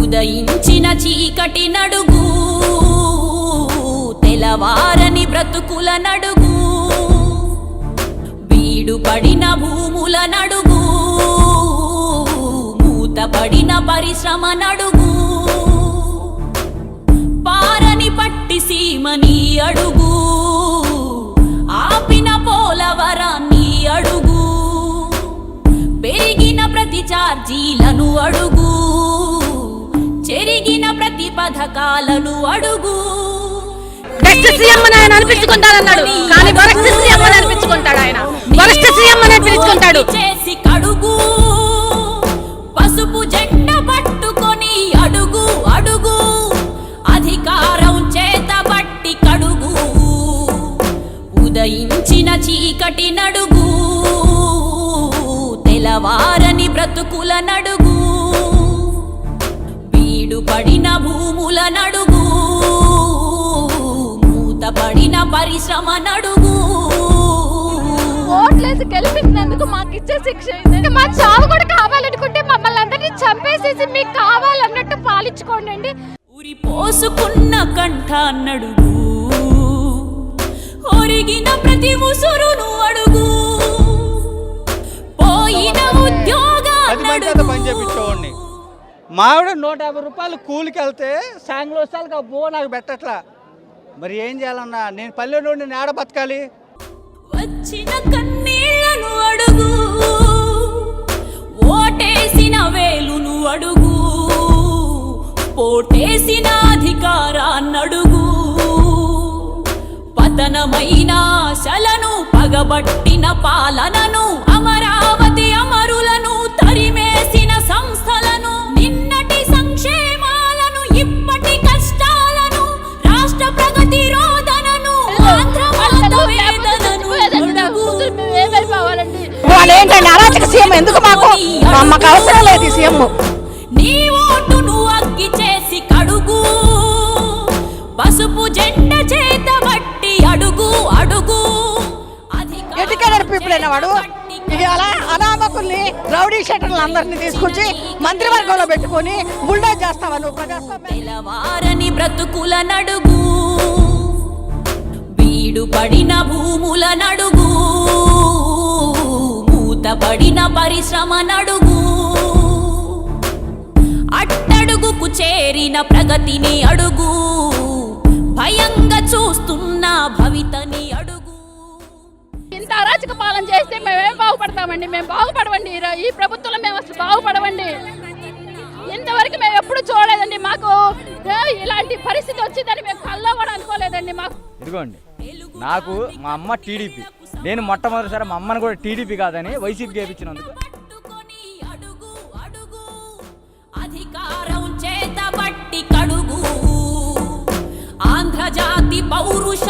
ఉదయించిన చీకటి నడుగు, తెలవారని బ్రతుకుల నడుగు, బీడుపడిన భూముల నడుగు, మూతపడిన పరిశ్రమ నడుగు, పారని పట్టి సీమని అడుగు, ఆపిన పోలవరాన్ని అడుగు, పెరిగిన ప్రతి ఛార్జీలను అడుగు, చెరిగిన ప్రతి పథకాలను అడుగు. బెస్ట్ సీఎం అని ఆయన అనిపించుకుంటాడన్నాడు, కానీ వరస్ట్ సీఎం అని అనిపించుకుంటాడు. ఆయన వరస్ట్ సీఎం అని అనిపించుకుంటాడు. చేసి కడుగు, పసుపు జెండ పట్టుకొని అడుగు అడుగు, అధికారం చేత బట్టి కడుగు, ఉదయించిన చీకటి నడుగు, తెలవారని బ్రతుకుల నడుగు, బీడుపడిన భూముల నడుగు, మూతపడిన పరిశ్రమ నడుగు. ఓట్లేసి గెలిపించినందుకు మాకు ఇచ్చే శిక్ష ఇది. మా చావు కూడా కావాలనుకుంటే మమ్మల్ని అందరినీ చంపేసేసి మీకు కావాలన్నట్టు పాలించుకోండి. ఉరి పోసుకున్న కంఠ నడుగు, ఒరిగిన ప్రతి ఉసురును అడుగు, పోయిన ఉద్యోగాన్ని పని చేపించేవాడిని. మావిడ 150 రూపాయలు కూలికి వెళ్తే సాయంత్రం వస్తాలకు బో నాకు పెట్టట్లా. మరి ఏం చేయాలన్నా, నేను పల్లెలో నేడ బతకాలి. వచ్చిన కన్నీళ్లను అడుగు, ఓటేసిన వేలును అడుగు, పోటేసిన అధికారాన్నడుగు, పతనమైన ఆశలను పగబట్టిన పాలనను, అమరావతి అమరులను తరిమేసిన సంస్థలను, నిన్నటి సంక్షేమాలను ఇప్పటి కష్టాలను, రాష్ట్ర ప్రగతి రోదనను, ఆంధ్ర వేదనను వాళ్ళేంటండి అరాచక సీఎం? ఎందుకు మాకు అవసరం లేదు ఈ సీఎం. నీ ఓటును అగ్గి చేసి కడుగు, పసుపు జెండ చేత బట్టి అడుగు అడుగు, ఎడ్యుకేటెడ్ పీపుల్ అయిన వాడు అలా అనామకుల్ని రౌడీ షెటర్లు అందరినీ తీసుకొచ్చి మంత్రివర్గంలో పెట్టుకొని బుల్డోజ్ చేస్తావా? తెలవారని బ్రతుకుల నడుగు, బీడుపడిన భూముల నడుగు, మూతపడిన పరిశ్రమ నడుగు, అట్టడుగుకు చేరిన ప్రగతిని అడుగు, భయంగా చూస్తున్న భవితని అడుగు. ఇంత అరాచక పాలన చేస్తే మేమేం బాగుపడతామండి? మేము బాగుపడవండి. ఈ ప్రభుత్వంలో మేము అసలు బాగుపడవండి. ఇంతవరకు మేము ఎప్పుడు చూడలేదండి. మాకు ఇలాంటి పరిస్థితి వచ్చిందని మేము కల్లో కూడా అనుకోలేదండి. మాకు ఇదిగోండి, నాకు మా అమ్మ టీడీపీ, నేను మొట్టమొదటిసారి మా అమ్మని కూడా టీడీపీ కాదని వైసీపీ గెలిపించినందుకు అధికారం చేత బట్టి కడుగు, ఆంధ్రజాతి పౌరుష